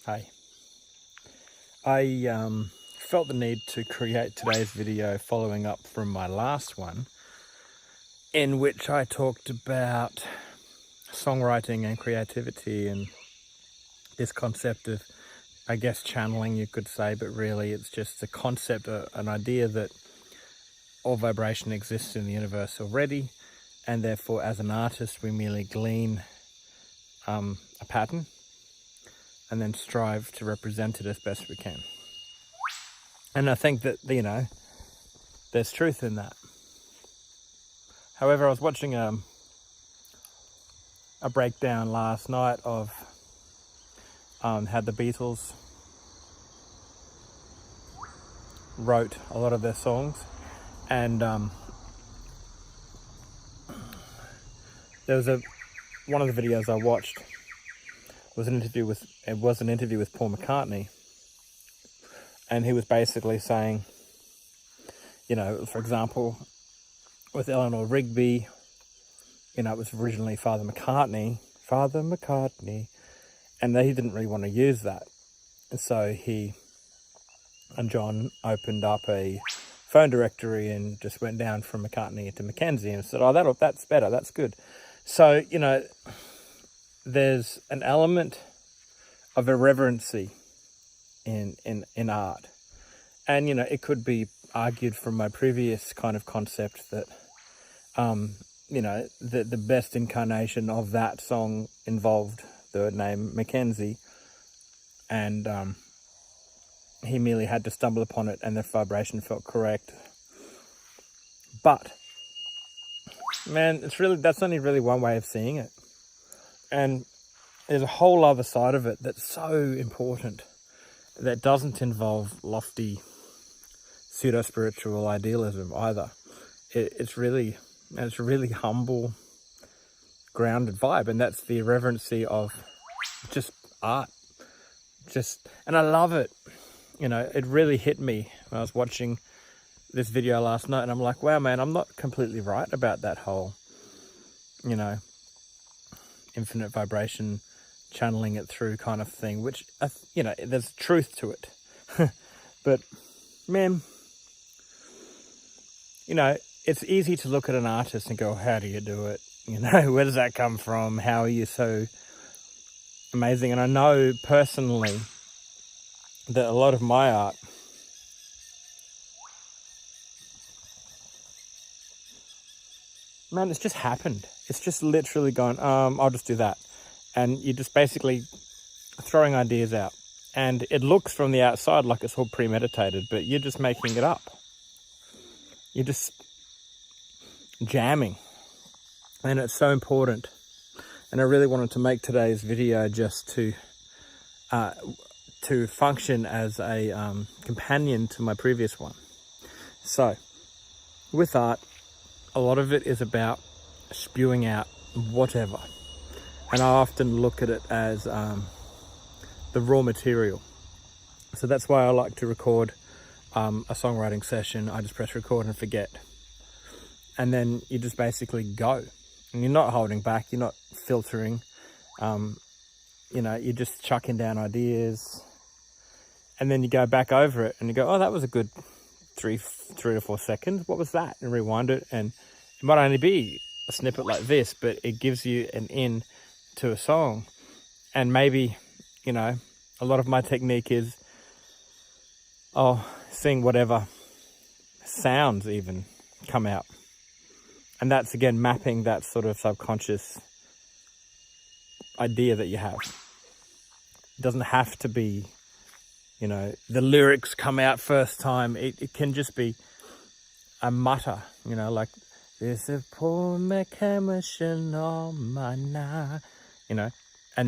Hey, I felt the need to create today's video following up from my last one, in which I talked about songwriting and creativity and this concept of, I guess, channeling, you could say, but really it's just a concept, an idea that all vibration exists in the universe already, and therefore as an artist we merely glean a pattern and then strive to represent it as best we can. And I think that, there's truth in that. However, I was watching a breakdown last night of how the Beatles wrote a lot of their songs, and there was one of the videos I watched was an interview with Paul McCartney, and he was basically saying, for example, with Eleanor Rigby, it was originally Father McCartney, and he didn't really want to use that, and so he and John opened up a phone directory and just went down from McCartney to Mackenzie and said, "Oh, that's better, that's good." So there's an element of irreverency in art, and it could be argued from my previous kind of concept that the best incarnation of that song involved the name Mackenzie, and he merely had to stumble upon it and the vibration felt correct. But man, that's only really one way of seeing it, and there's a whole other side of it that's so important that doesn't involve lofty pseudo-spiritual idealism either. It's really humble, grounded vibe, and that's the irreverency of just art. And I love it. It really hit me when I was watching this video last night, and I'm like, wow, man, I'm not completely right about that whole, infinite vibration, channeling it through kind of thing, which, there's truth to it. But, man, it's easy to look at an artist and go, how do you do it? Where does that come from? How are you so amazing? And I know personally that a lot of my art man, it's just happened. It's just literally gone, I'll just do that. And you're just basically throwing ideas out. And it looks from the outside like it's all premeditated, but you're just making it up. You're just jamming. And it's so important. And I really wanted to make today's video just to function as a companion to my previous one. So, with art, a lot of it is about spewing out whatever. And I often look at it as the raw material. So that's why I like to record a songwriting session. I just press record and forget. And then you just basically go. And you're not holding back, you're not filtering. You're just chucking down ideas. And then you go back over it and you go, oh, that was a good 3 to 4 seconds. What was that? And rewind it. And it might only be a snippet like this, but it gives you an in to a song. And maybe, a lot of my technique is, seeing whatever sounds even come out. And that's, again, mapping that sort of subconscious idea that you have. It doesn't have to be, the lyrics come out first time. It can just be a mutter, like, there's a poor mechanician on my night, and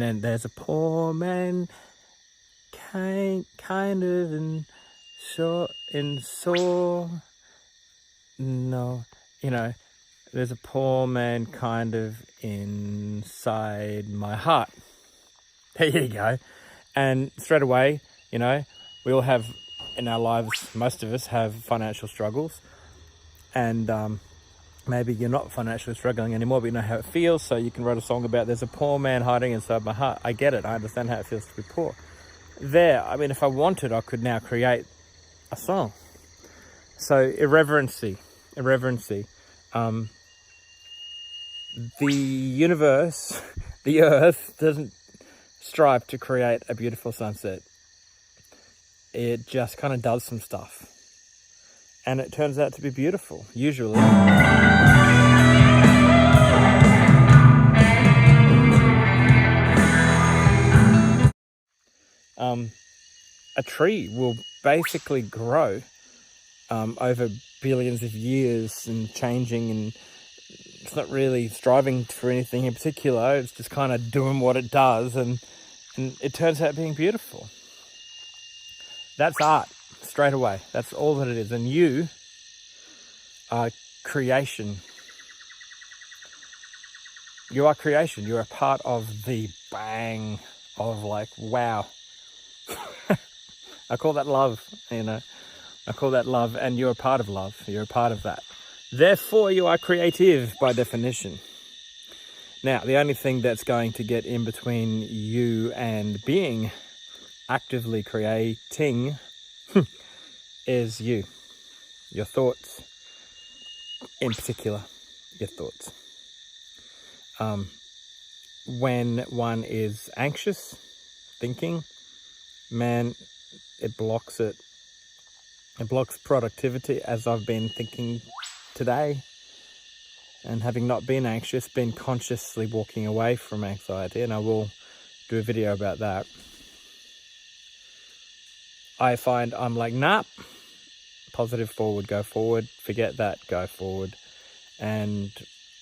then there's a poor man kind of in sore, no, there's a poor man kind of inside my heart. There you go. And straight away, we all have in our lives, most of us have financial struggles, and maybe you're not financially struggling anymore, but you know how it feels, so you can write a song about there's a poor man hiding inside my heart. I get it. I understand how it feels to be poor. there, I mean, if I wanted, I could now create a song. So irreverency. The universe, the earth, doesn't strive to create a beautiful sunset. It just kind of does some stuff. And it turns out to be beautiful, usually. A tree will basically grow over billions of years and changing, and it's not really striving for anything in particular. It's just kind of doing what it does, and it turns out being beautiful. That's art, straight away. That's all that it is. And you are creation. You are creation. You're a part of the bang of, like, wow. I call that love, you know. I call that love, and you're a part of love. You're a part of that. Therefore, you are creative by definition. Now, the only thing that's going to get in between you and being actively creating is you. Your thoughts, in particular, your thoughts. When one is anxious, thinking, man, it blocks it. It blocks productivity, as I've been thinking today. And having not been anxious, been consciously walking away from anxiety, and I will do a video about that. I find I'm like, nah, positive forward, go forward, forget that, go forward. And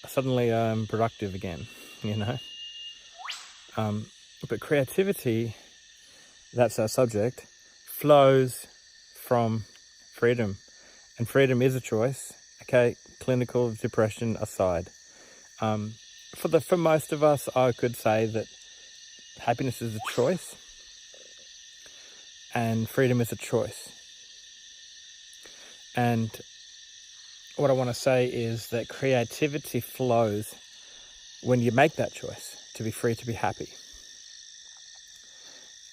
suddenly I'm productive again, you know. But creativity, that's our subject, flows from freedom. And freedom is a choice, okay, clinical depression aside. For most of us, I could say that happiness is a choice and freedom is a choice. And what I want to say is that creativity flows when you make that choice to be free, to be happy.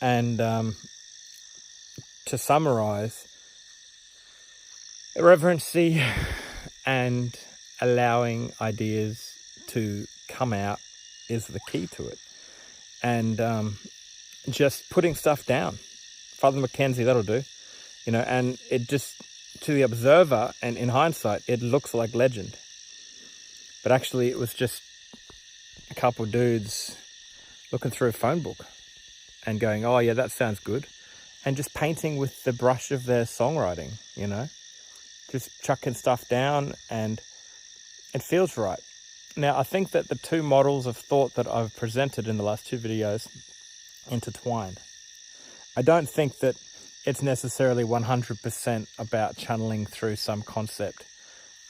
And to summarize, irreverency and allowing ideas to come out is the key to it. And just putting stuff down. Father Mackenzie, that'll do. You know, and it just, to the observer, and in hindsight, it looks like legend. But actually, it was just a couple dudes looking through a phone book and going, oh yeah, that sounds good. And just painting with the brush of their songwriting, you know. Just chucking stuff down, and it feels right. Now, I think that the two models of thought that I've presented in the last two videos intertwine. I don't think that it's necessarily 100% about channeling through some concept.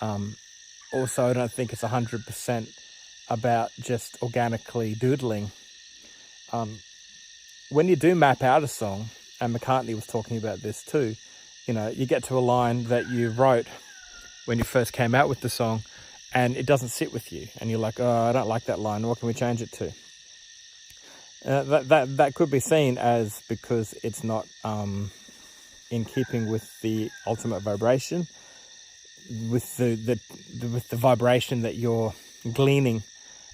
Also, I don't think it's 100% about just organically doodling. When you do map out a song, and McCartney was talking about this too, you know, you get to a line that you wrote when you first came out with the song, and it doesn't sit with you, and you're like, oh, I don't like that line, what can we change it to? That could be seen as because it's not in keeping with the ultimate vibration, with the vibration that you're gleaning.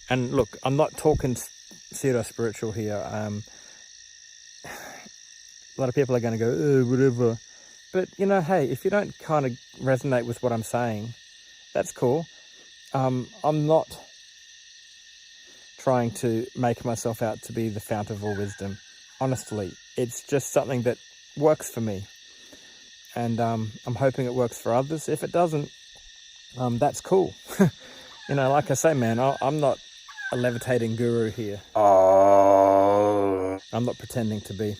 And look, I'm not talking pseudo-spiritual here. A lot of people are going to go, oh, whatever. But, you know, hey, if you don't kind of resonate with what I'm saying, that's cool. I'm not trying to make myself out to be the fount of all wisdom. Honestly, it's just something that works for me. And I'm hoping it works for others. If it doesn't, that's cool. You know, like I say, man, I'm not a levitating guru here. I'm not pretending to be.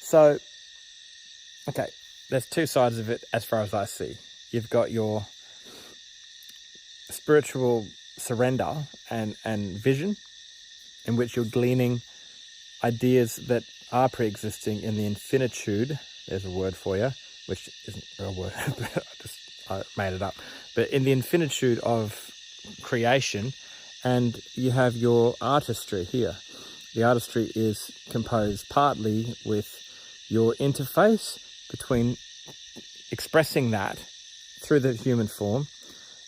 So, okay, there's two sides of it as far as I see. You've got your spiritual surrender and vision, in which you're gleaning ideas that are pre-existing in the infinitude. There's a word for you, which isn't a real word, but I made it up. But in the infinitude of creation, and you have your artistry here. the artistry is composed partly with your interface between expressing that through the human form,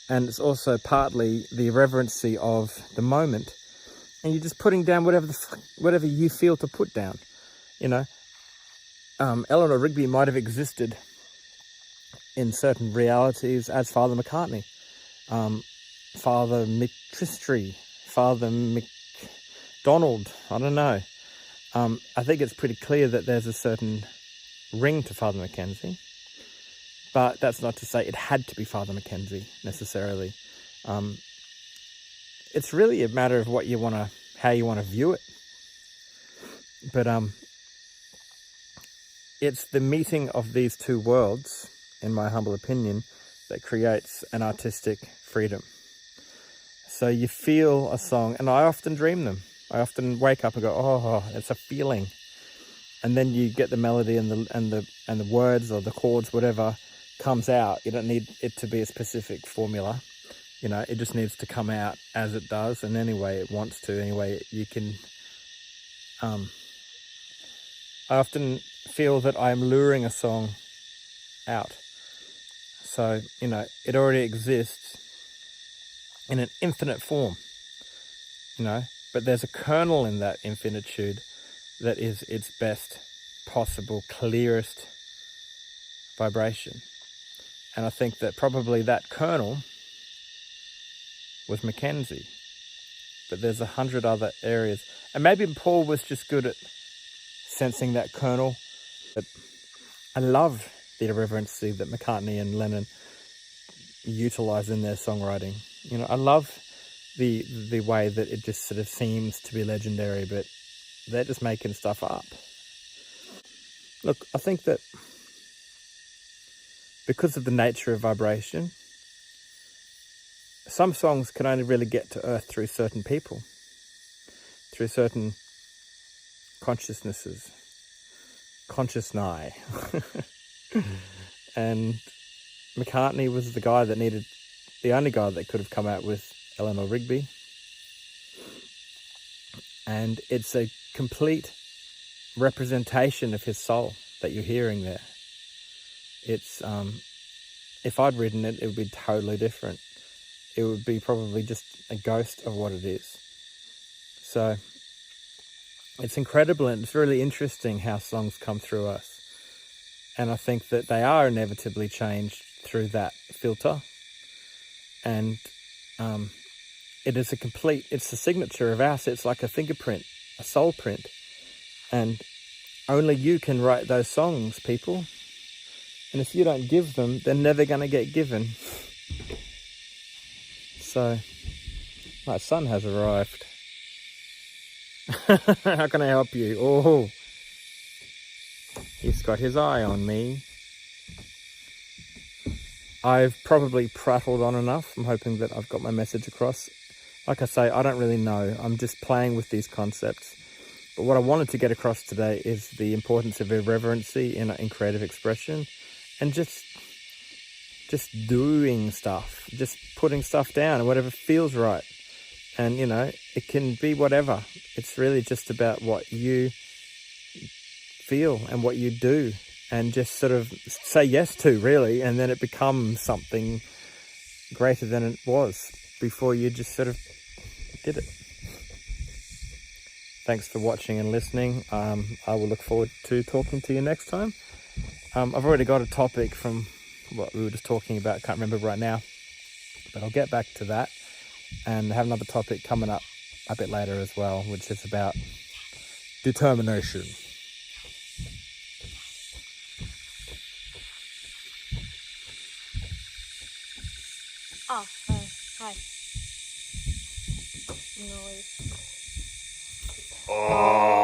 and it's also partly the irreverency of the moment, and you're just putting down whatever you feel to put down. Eleanor Rigby might have existed in certain realities as Father McCartney, Father McTristry, Father McDonald, I don't know. I think it's pretty clear that there's a certain ring to Father Mackenzie, but that's not to say it had to be Father Mackenzie necessarily. It's really a matter of how you want to view it. But it's the meeting of these two worlds, in my humble opinion, that creates an artistic freedom. So you feel a song, and I often dream them. I often wake up and go, oh, it's a feeling. And then you get the melody and the words or the chords, whatever comes out. You don't need it to be a specific formula. It just needs to come out as it does, and any way it wants to, any way you can. I often feel that I'm luring a song out. So, it already exists in an infinite form, but there's a kernel in that infinitude that is its best possible, clearest vibration. And I think that probably that kernel was Mackenzie, but there's 100 other areas. And maybe Paul was just good at sensing that kernel. But I love the irreverency that McCartney and Lennon utilize in their songwriting. I love the way that it just sort of seems to be legendary, but they're just making stuff up. Look, I think that because of the nature of vibration, some songs can only really get to earth through certain people, through certain consciousnesses, consciousness. And McCartney was the only guy that could have come out with Eleanor Rigby. And it's a complete representation of his soul that you're hearing there. It's, if I'd written it, it would be totally different. It would be probably just a ghost of what it is. So it's incredible, and it's really interesting how songs come through us. And I think that they are inevitably changed through that filter. And it's a signature of ours. It's like a fingerprint, a soul print. And only you can write those songs, people. And if you don't give them, they're never going to get given. So, my son has arrived. How can I help you? Oh, he's got his eye on me. I've probably prattled on enough. I'm hoping that I've got my message across. Like I say, I don't really know. I'm just playing with these concepts. But what I wanted to get across today is the importance of irreverency in creative expression, and just doing stuff, just putting stuff down and whatever feels right. And, it can be whatever. It's really just about what you feel and what you do, and just sort of say yes to, really, and then it becomes something greater than it was before you just sort of did it. Thanks for watching and listening. I will look forward to talking to you next time. I've already got a topic from what we were just talking about, can't remember right now, but I'll get back to that and have another topic coming up a bit later as well, which is about determination. Oh, hi. Noise. Oh.